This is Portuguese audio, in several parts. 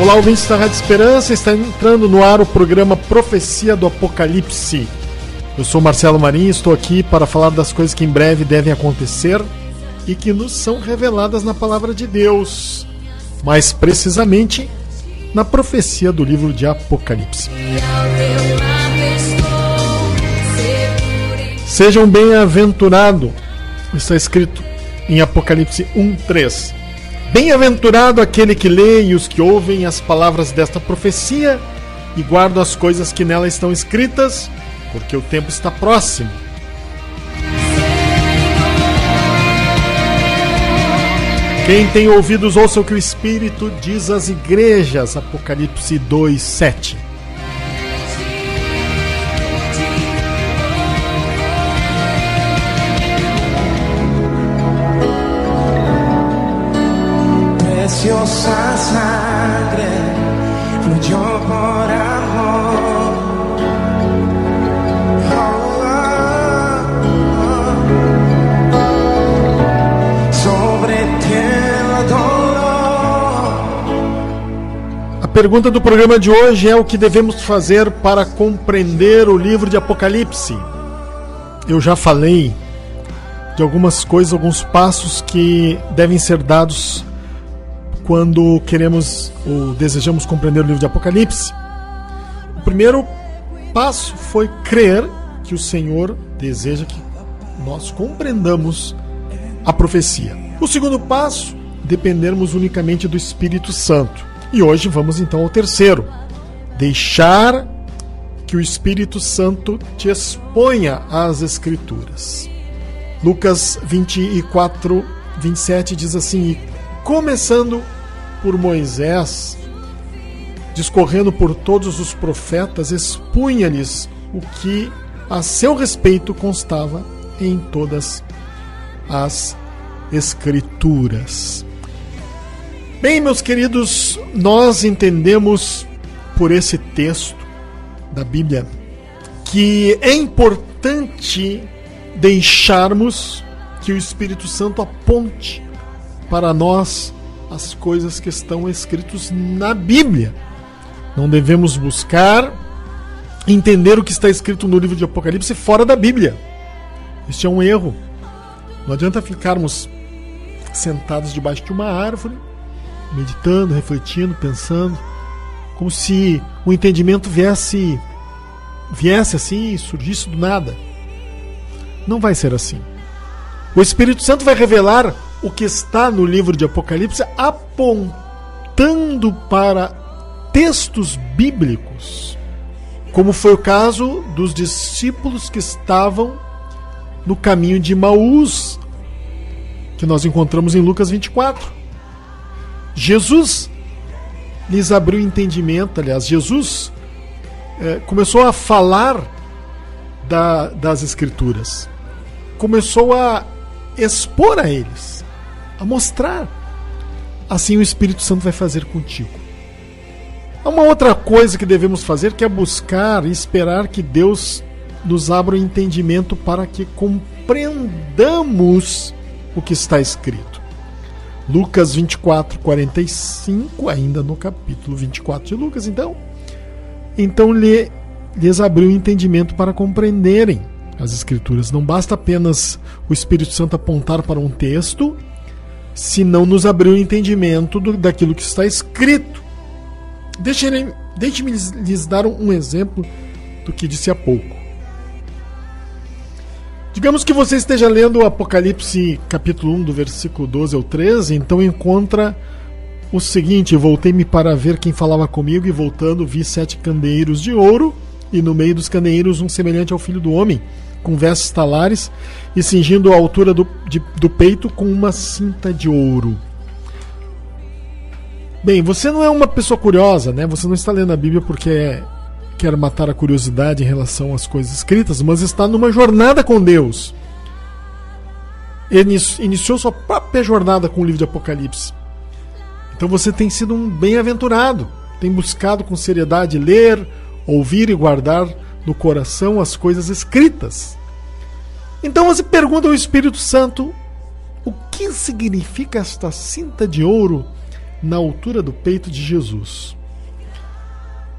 Olá, ouvintes da Rádio Esperança, está entrando no ar o programa Profecia do Apocalipse. Eu sou Marcelo Marinho, estou aqui para falar das coisas que em breve devem acontecer e que nos são reveladas na Palavra de Deus, mais precisamente na profecia do livro de Apocalipse. Sejam bem-aventurados, está escrito em Apocalipse 1:3. Bem-aventurado aquele que lê e os que ouvem as palavras desta profecia e guardam as coisas que nela estão escritas, porque o tempo está próximo. Quem tem ouvidos, ouça o que o Espírito diz às igrejas. Apocalipse 2:7. Preciosa sangre fluyó por amor. Sobre ti dolor. A pergunta do programa de hoje é: o que devemos fazer para compreender o livro de Apocalipse? Eu já falei de algumas coisas, alguns passos que devem ser dados quando queremos ou desejamos compreender o livro de Apocalipse. O primeiro passo foi crer que o Senhor deseja que nós compreendamos a profecia. O segundo passo, dependermos unicamente do Espírito Santo. E hoje vamos então ao terceiro: deixar que o Espírito Santo te exponha às Escrituras. Lucas 24:27 diz assim: e começando por Moisés, discorrendo por todos os profetas, expunha-lhes o que a seu respeito constava em todas as Escrituras. Bem, meus queridos, nós entendemos por esse texto da Bíblia que é importante deixarmos que o Espírito Santo aponte para nós as coisas que estão escritas na Bíblia. Não devemos buscar entender o que está escrito no livro de Apocalipse fora da Bíblia. Este é um erro. Não adianta ficarmos sentados debaixo de uma árvore, meditando, refletindo, pensando, como se o entendimento viesse assim e surgisse do nada. Não vai ser assim. O Espírito Santo vai revelar o que está no livro de Apocalipse, apontando para textos bíblicos, como foi o caso dos discípulos que estavam no caminho de Emaús, que nós encontramos em Lucas 24. Jesus lhes abriu entendimento, Jesus começou a falar das Escrituras, começou a expor a eles, a mostrar. Assim o Espírito Santo vai fazer contigo. Há uma outra coisa que devemos fazer, que é buscar e esperar que Deus nos abra o entendimento para que compreendamos o que está escrito. Lucas 24:45, ainda no capítulo 24 de Lucas, então lhes abriu o entendimento para compreenderem as Escrituras. Não basta apenas o Espírito Santo apontar para um texto, se não nos abrir o entendimento daquilo que está escrito. Deixe-me lhes dar um exemplo do que disse há pouco. Digamos que você esteja lendo o Apocalipse capítulo 1, do versículo 12 ao 13, então encontra o seguinte: voltei-me para ver quem falava comigo, e voltando vi 7 candeeiros de ouro, e no meio dos candeeiros um semelhante ao Filho do Homem, com vestes talares e cingindo a altura do peito com uma cinta de ouro. Bem, você não é uma pessoa curiosa, né? Você não está lendo a Bíblia porque quer matar a curiosidade em relação às coisas escritas, mas está numa jornada com Deus. Ele iniciou sua própria jornada com o livro de Apocalipse. Então você tem sido um bem-aventurado, tem buscado com seriedade ler, ouvir e guardar no coração as coisas escritas. Então você pergunta ao Espírito Santo: o que significa esta cinta de ouro na altura do peito de Jesus.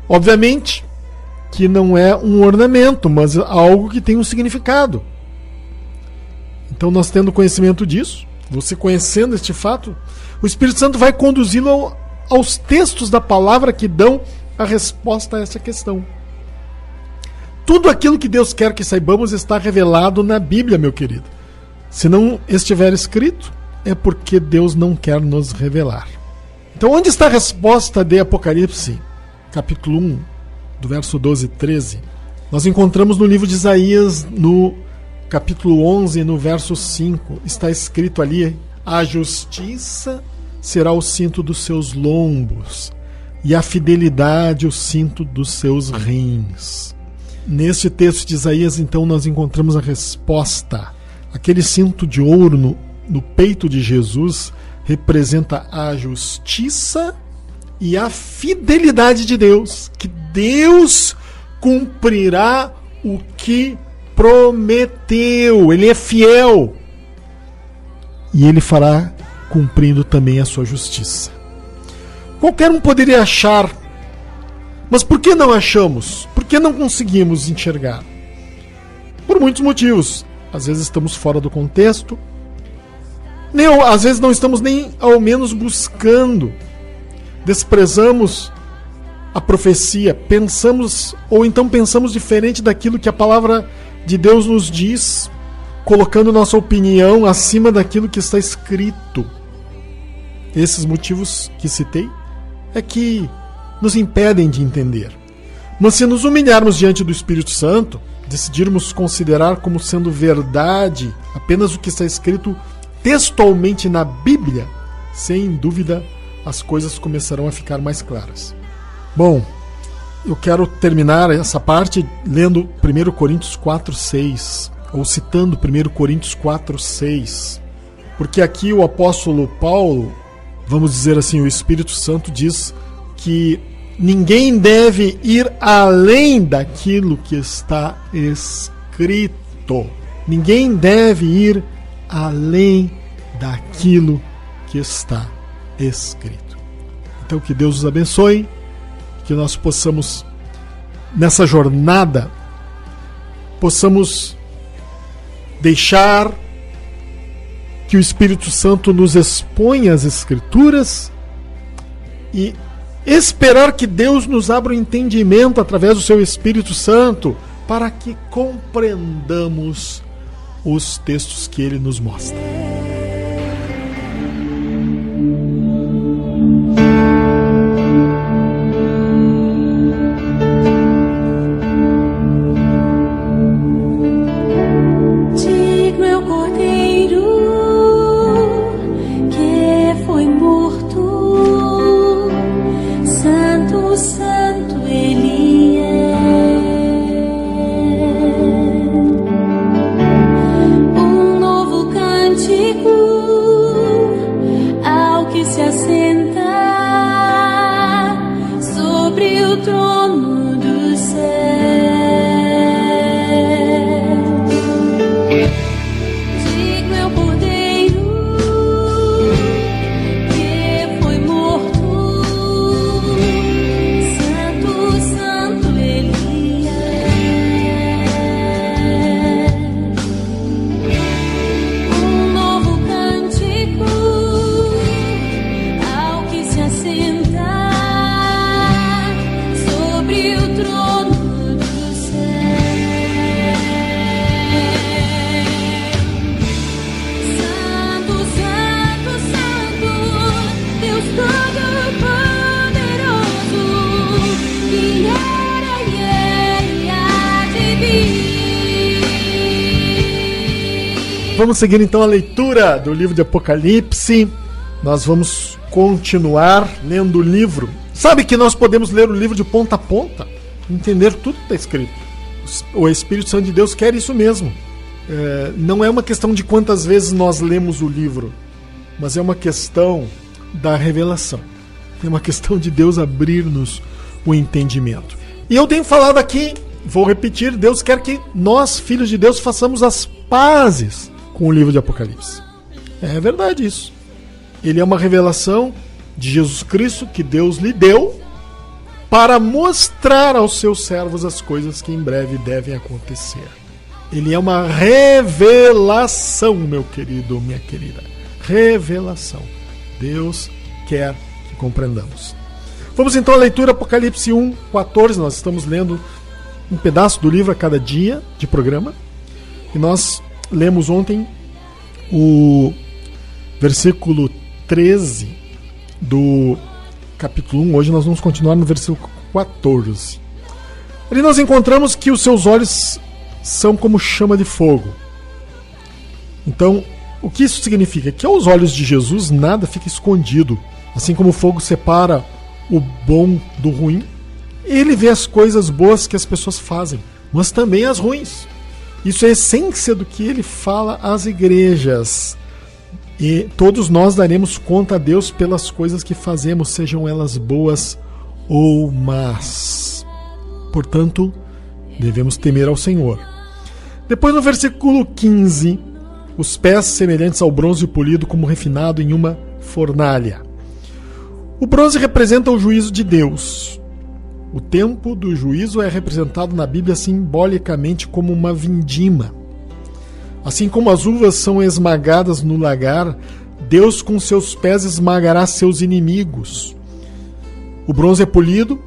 Obviamente que não é um ornamento, mas algo que tem um significado. Então, nós tendo conhecimento disso, você conhecendo este fato, o Espírito Santo vai conduzi-lo aos textos da palavra que dão a resposta a essa questão. Tudo aquilo que Deus quer que saibamos está revelado na Bíblia, meu querido. Se não estiver escrito, é porque Deus não quer nos revelar. Então, onde está a resposta de Apocalipse, capítulo 1, do verso 12 e 13? Nós encontramos no livro de Isaías, no capítulo 11, no verso 5. Está escrito ali: a justiça será o cinto dos seus lombos, e a fidelidade o cinto dos seus rins. Neste texto de Isaías, então, nós encontramos a resposta. Aquele cinto de ouro no peito de Jesus representa a justiça e a fidelidade de Deus, que Deus cumprirá o que prometeu. Ele é fiel e ele fará cumprindo também a sua justiça. Qualquer um poderia achar, mas por que não achamos? Por que não conseguimos enxergar? Por muitos motivos. Às vezes estamos fora do contexto, às vezes não estamos nem ao menos buscando, desprezamos a profecia, pensamos diferente daquilo que a palavra de Deus nos diz, colocando nossa opinião acima daquilo que está escrito. Esses motivos que citei é que nos impedem de entender. Mas se nos humilharmos diante do Espírito Santo, decidirmos considerar como sendo verdade apenas o que está escrito textualmente na Bíblia, sem dúvida as coisas começarão a ficar mais claras. Bom, eu quero terminar essa parte lendo 1 Coríntios 4:6, ou citando 1 Coríntios 4:6, porque aqui o apóstolo Paulo, vamos dizer assim, o Espírito Santo diz que ninguém deve ir além daquilo que está escrito. Ninguém deve ir além daquilo que está escrito. Então, que Deus os abençoe, que nós possamos, nessa jornada, possamos deixar que o Espírito Santo nos exponha as Escrituras e esperar que Deus nos abra o entendimento através do seu Espírito Santo para que compreendamos os textos que ele nos mostra. Vamos seguir então a leitura do livro de Apocalipse. Nós vamos continuar lendo o livro. Sabe que nós podemos ler o livro de ponta a ponta, entender tudo que está escrito. O Espírito Santo de Deus quer isso mesmo. Não é uma questão de quantas vezes nós lemos o livro, mas é uma questão da revelação. É uma questão de Deus abrir-nos o entendimento. E eu tenho falado aqui, vou repetir, Deus quer que nós, filhos de Deus, façamos as pazes com o livro de Apocalipse. É verdade isso. Ele é uma revelação de Jesus Cristo que Deus lhe deu para mostrar aos seus servos as coisas que em breve devem acontecer. Ele é uma revelação, meu querido, minha querida. Revelação. Deus quer que compreendamos. Vamos então à leitura Apocalipse 1:14. Nós estamos lendo um pedaço do livro a cada dia de programa. E nós lemos ontem o versículo 13 do capítulo 1. Hoje nós vamos continuar no versículo 14. Ali nós encontramos que os seus olhos são como chama de fogo. Então, o que isso significa? Que aos olhos de Jesus nada fica escondido. Assim como o fogo separa o bom do ruim, ele vê as coisas boas que as pessoas fazem, mas também as ruins. Isso é a essência do que ele fala às igrejas. E todos nós daremos conta a Deus pelas coisas que fazemos, sejam elas boas ou más. Portanto, devemos temer ao Senhor. Depois, no versículo 15, os pés semelhantes ao bronze polido como refinado em uma fornalha. O bronze representa o juízo de Deus. O tempo do juízo é representado na Bíblia simbolicamente como uma vindima. Assim como as uvas são esmagadas no lagar, Deus com seus pés esmagará seus inimigos. O bronze é polido,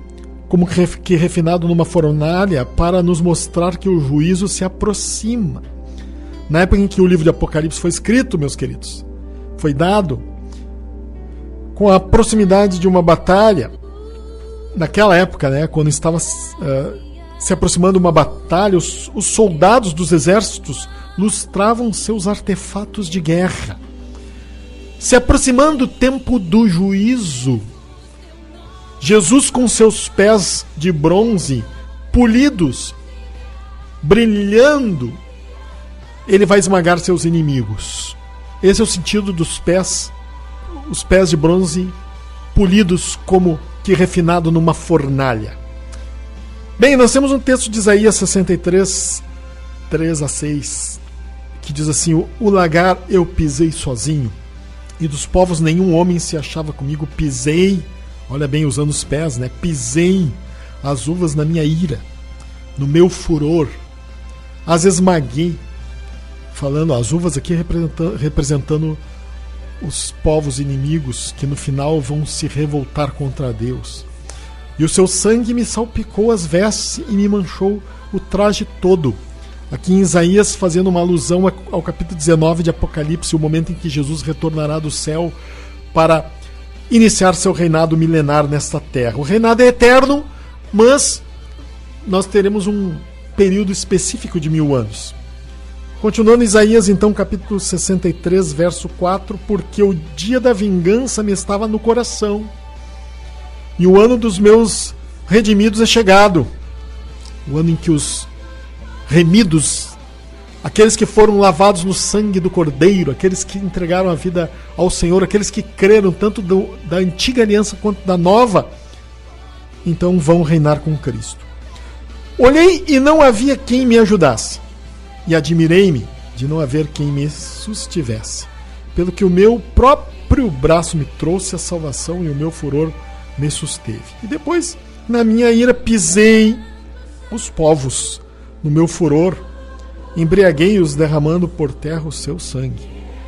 como que refinado numa fornalha, para nos mostrar que o juízo se aproxima. Na época em que o livro de Apocalipse foi escrito, meus queridos, foi dado com a proximidade de uma batalha. Naquela época, né, quando estava se aproximando uma batalha, os soldados dos exércitos lustravam seus artefatos de guerra. Se aproximando o tempo do juízo, Jesus com seus pés de bronze, polidos, brilhando, ele vai esmagar seus inimigos. Esse é o sentido dos pés, os pés de bronze polidos como que refinado numa fornalha. Bem, nós temos um texto de Isaías 63, 3-6, que diz assim: o lagar eu pisei sozinho, e dos povos nenhum homem se achava comigo. Pisei, olha bem, usando os pés, né? Pisei as uvas na minha ira, no meu furor, as esmaguei. Falando, as uvas aqui representando os povos inimigos que no final vão se revoltar contra Deus. E o seu sangue me salpicou as vestes e me manchou o traje todo. Aqui em Isaías, fazendo uma alusão ao capítulo 19 de Apocalipse, o momento em que Jesus retornará do céu para iniciar seu reinado milenar nesta terra. O reinado é eterno, mas nós teremos um período específico de 1000 anos. Continuando Isaías, então, capítulo 63, verso 4, porque o dia da vingança me estava no coração, e o ano dos meus redimidos é chegado. O ano em que os remidos, aqueles que foram lavados no sangue do Cordeiro, aqueles que entregaram a vida ao Senhor, aqueles que creram tanto da antiga aliança quanto da nova, então vão reinar com Cristo. Olhei e não havia quem me ajudasse, e admirei-me de não haver quem me sustivesse, pelo que o meu próprio braço me trouxe a salvação e o meu furor me susteve. E depois, na minha ira, pisei os povos, no meu furor, embriaguei-os, derramando por terra o seu sangue.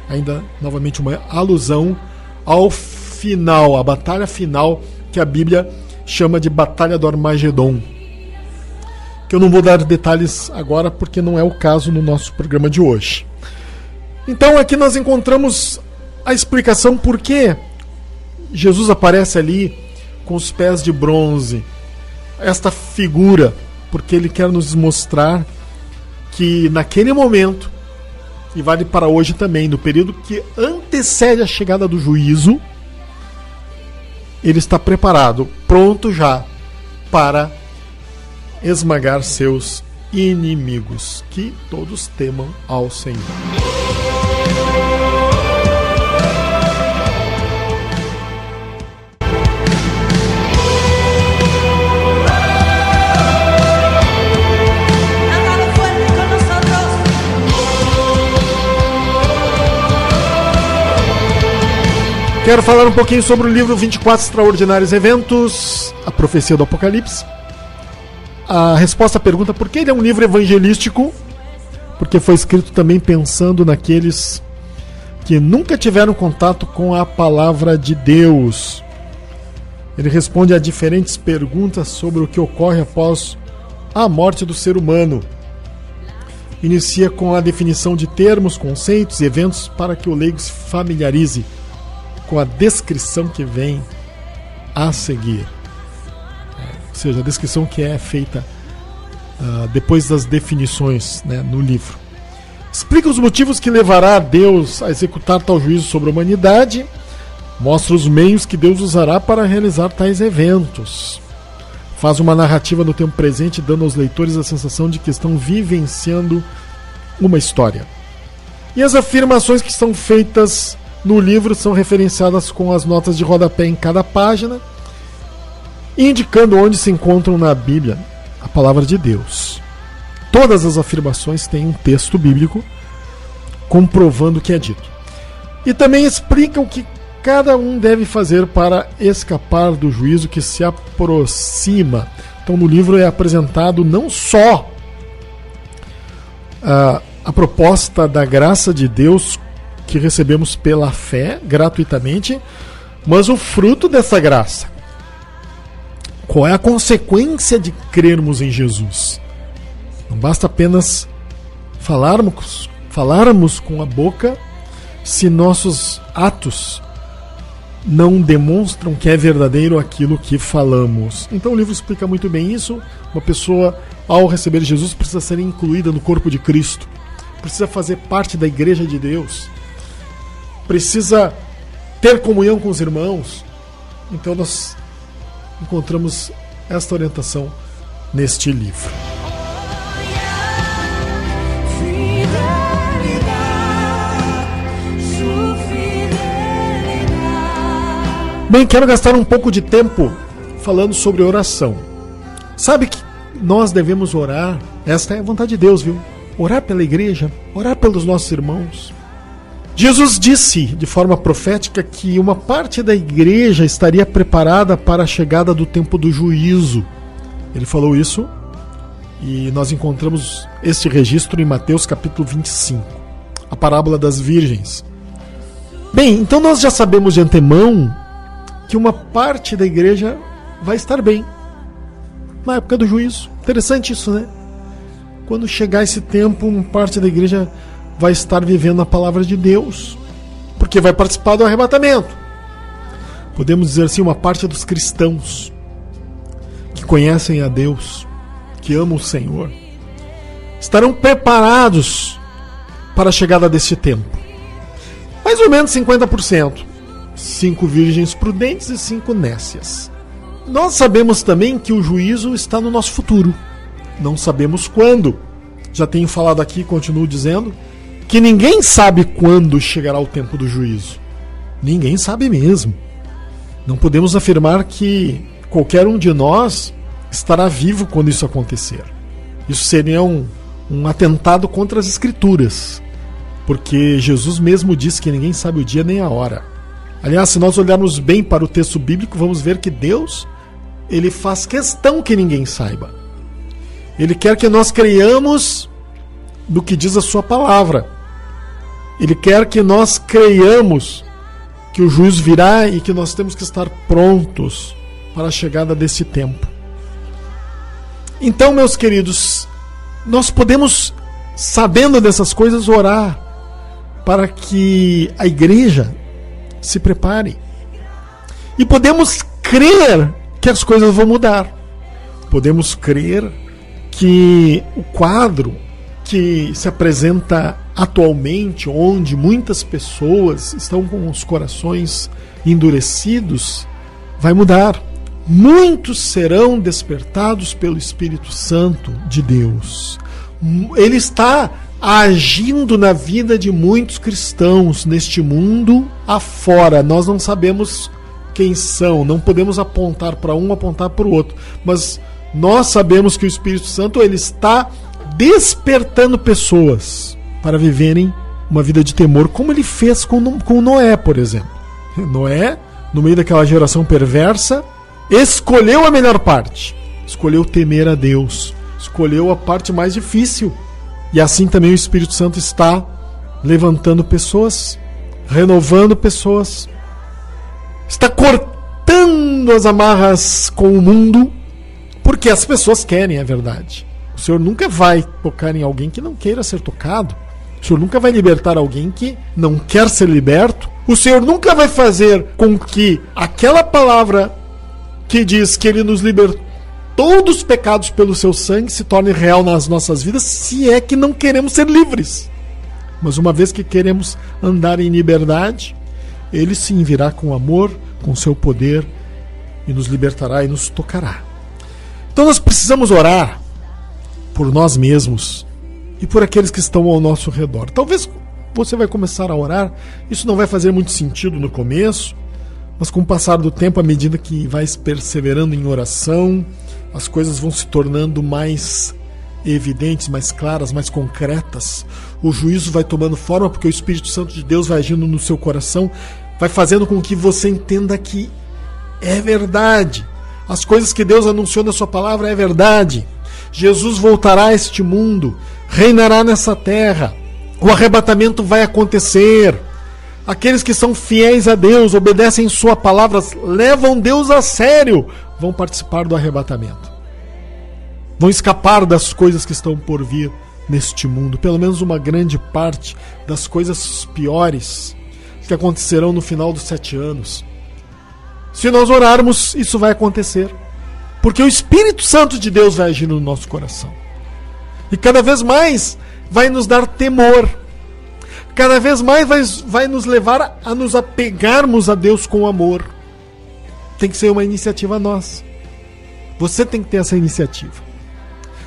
Ainda, novamente, uma alusão ao final, a batalha final, que a Bíblia chama de Batalha do Armagedon, que eu não vou dar detalhes agora porque não é o caso no nosso programa de hoje. Então aqui nós encontramos a explicação por que Jesus aparece ali com os pés de bronze, esta figura, porque ele quer nos mostrar que naquele momento, e vale para hoje também, no período que antecede a chegada do juízo, ele está preparado, pronto já para esmagar seus inimigos. Que todos temam ao Senhor. Quero falar um pouquinho sobre o livro 24 Extraordinários Eventos, a profecia do Apocalipse. A resposta à pergunta por que ele é um livro evangelístico, porque foi escrito também pensando naqueles que nunca tiveram contato com a palavra de Deus. Ele responde a diferentes perguntas sobre o que ocorre após a morte do ser humano. Inicia com a definição de termos, conceitos e eventos para que o leigo se familiarize com a descrição que vem a seguir. Ou seja, a descrição que é feita depois das definições, né, no livro. Explica os motivos que levará a Deus a executar tal juízo sobre a humanidade. Mostra os meios que Deus usará para realizar tais eventos. Faz uma narrativa no tempo presente, dando aos leitores a sensação de que estão vivenciando uma história. E as afirmações que são feitas no livro são referenciadas com as notas de rodapé em cada página, indicando onde se encontram na Bíblia a palavra de Deus. Todas as afirmações têm um texto bíblico comprovando o que é dito. E também explica o que cada um deve fazer para escapar do juízo que se aproxima. Então no livro é apresentado não só a proposta da graça de Deus que recebemos pela fé, gratuitamente, mas o fruto dessa graça. Qual é a consequência de crermos em Jesus? Não basta apenas falarmos com a boca se nossos atos não demonstram que é verdadeiro aquilo que falamos. Então o livro explica muito bem isso. Uma pessoa, ao receber Jesus, precisa ser incluída no corpo de Cristo, precisa fazer parte da igreja de Deus, precisa ter comunhão com os irmãos. Então nós encontramos esta orientação neste livro. Bem, quero gastar um pouco de tempo falando sobre oração. Sabe que nós devemos orar? Esta é a vontade de Deus, viu? Orar pela igreja, orar pelos nossos irmãos. Jesus disse de forma profética que uma parte da igreja estaria preparada para a chegada do tempo do juízo. Ele falou isso e nós encontramos este registro em Mateus capítulo 25, a parábola das virgens. Bem, então nós já sabemos de antemão que uma parte da igreja vai estar bem na época do juízo. Interessante isso, né? Quando chegar esse tempo, uma parte da igreja vai estar vivendo a palavra de Deus, porque vai participar do arrebatamento. Podemos dizer assim, uma parte dos cristãos que conhecem a Deus, que amam o Senhor, estarão preparados para a chegada deste tempo. Mais ou menos 50%. 5 virgens prudentes e 5 nécias. Nós sabemos também que o juízo está no nosso futuro. Não sabemos quando. Já tenho falado aqui e continuo dizendo que ninguém sabe quando chegará o tempo do juízo. Ninguém sabe mesmo. Não podemos afirmar que qualquer um de nós estará vivo quando isso acontecer. Isso seria um atentado contra as Escrituras, porque Jesus mesmo disse que ninguém sabe o dia nem a hora. Aliás, se nós olharmos bem para o texto bíblico, vamos ver que Deus, ele faz questão que ninguém saiba. Ele quer que nós creiamos do que diz a sua palavra. Ele quer que nós creiamos que o juízo virá e que nós temos que estar prontos para a chegada desse tempo. Então, meus queridos, nós podemos, sabendo dessas coisas, orar para que a igreja se prepare. E podemos crer que as coisas vão mudar. Podemos crer que o quadro que se apresenta atualmente, onde muitas pessoas estão com os corações endurecidos, vai mudar. Muitos serão despertados pelo Espírito Santo de Deus. Ele está agindo na vida de muitos cristãos neste mundo afora. Nós não sabemos quem são, não podemos apontar para um, apontar para o outro, mas nós sabemos que o Espírito Santo, ele está despertando pessoas para viverem uma vida de temor, como ele fez com Noé, por exemplo. Noé, no meio daquela geração perversa, escolheu a melhor parte. Escolheu temer a Deus. Escolheu a parte mais difícil. E assim também o Espírito Santo está levantando pessoas, renovando pessoas, está cortando as amarras com o mundo, porque as pessoas querem, é verdade. O Senhor nunca vai tocar em alguém que não queira ser tocado. O Senhor nunca vai libertar alguém que não quer ser liberto. O Senhor nunca vai fazer com que aquela palavra que diz que Ele nos libertou dos pecados pelo seu sangue se torne real nas nossas vidas, se é que não queremos ser livres. Mas uma vez que queremos andar em liberdade, Ele sim virá com amor, com seu poder, e nos libertará e nos tocará. Então nós precisamos orar por nós mesmos e por aqueles que estão ao nosso redor. Talvez você vai começar a orar, isso não vai fazer muito sentido no começo, mas com o passar do tempo, à medida que vai perseverando em oração, as coisas vão se tornando mais evidentes, mais claras, mais concretas. O juízo vai tomando forma porque o Espírito Santo de Deus vai agindo no seu coração, vai fazendo com que você entenda que é verdade. As coisas que Deus anunciou na sua palavra é verdade. Jesus voltará a este mundo, reinará nessa terra. O arrebatamento vai acontecer. Aqueles que são fiéis a Deus, obedecem sua palavra, levam Deus a sério, vão participar do arrebatamento. Vão escapar das coisas que estão por vir neste mundo. Pelo menos uma grande parte das coisas piores que acontecerão no final dos 7 anos. Se nós orarmos, isso vai acontecer. Porque o Espírito Santo de Deus vai agir no nosso coração. E cada vez mais vai nos dar temor. Cada vez mais vai nos levar a nos apegarmos a Deus com amor. Tem que ser uma iniciativa nossa. Você tem que ter essa iniciativa.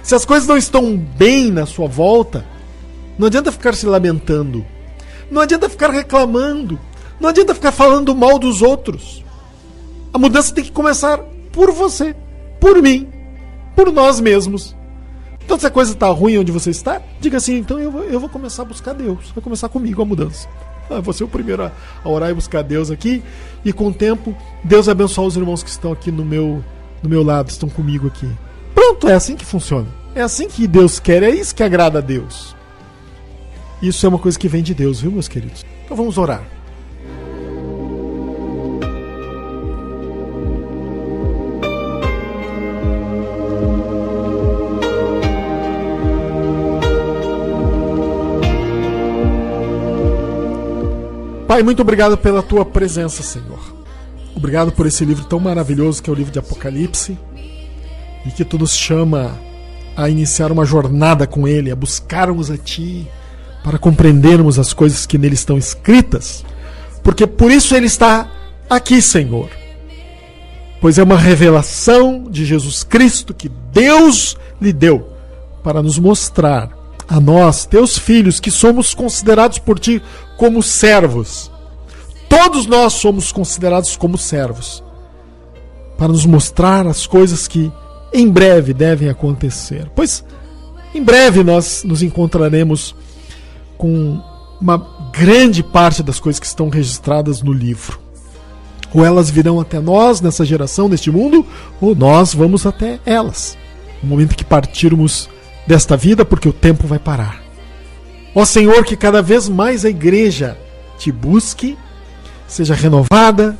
Se as coisas não estão bem na sua volta, não adianta ficar se lamentando. Não adianta ficar reclamando. Não adianta ficar falando mal dos outros. A mudança tem que começar por você, por mim, por nós mesmos. Então, se a coisa está ruim onde você está, diga assim, então eu vou começar a buscar Deus. Vai começar comigo a mudança. Vou ser o primeiro a orar e buscar Deus aqui. E com o tempo, Deus abençoar os irmãos que estão aqui no meu lado, estão comigo aqui. Pronto, é assim que funciona. É assim que Deus quer, é isso que agrada a Deus. Isso é uma coisa que vem de Deus, viu, meus queridos? Então vamos orar. Pai, muito obrigado pela tua presença, Senhor. Obrigado por esse livro tão maravilhoso que é o livro de Apocalipse e que tu nos chama a iniciar uma jornada com ele, a buscarmos a ti para compreendermos as coisas que nele estão escritas, porque por isso ele está aqui, Senhor. Pois é uma revelação de Jesus Cristo que Deus lhe deu para nos mostrar a nós, teus filhos, que somos considerados por ti como servos. Todos nós somos considerados como servos, para nos mostrar as coisas que em breve devem acontecer. Pois em breve nós nos encontraremos com uma grande parte das coisas que estão registradas no livro. Ou elas virão até nós nessa geração, neste mundo, ou nós vamos até elas, no momento que partirmos desta vida, porque o tempo vai parar. Ó Senhor, que cada vez mais a igreja te busque, seja renovada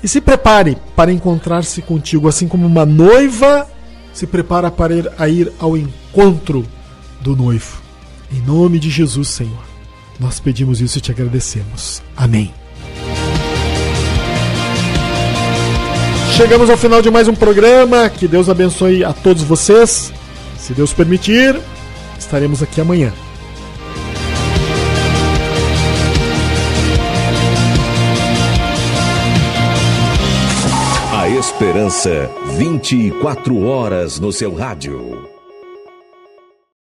e se prepare para encontrar-se contigo, assim como uma noiva se prepara para ir ao encontro do noivo. Em nome de Jesus, Senhor, nós pedimos isso e te agradecemos. Amém. Chegamos ao final de mais um programa. Que Deus abençoe a todos vocês. Se Deus permitir, estaremos aqui amanhã. A Esperança, 24 horas no seu rádio.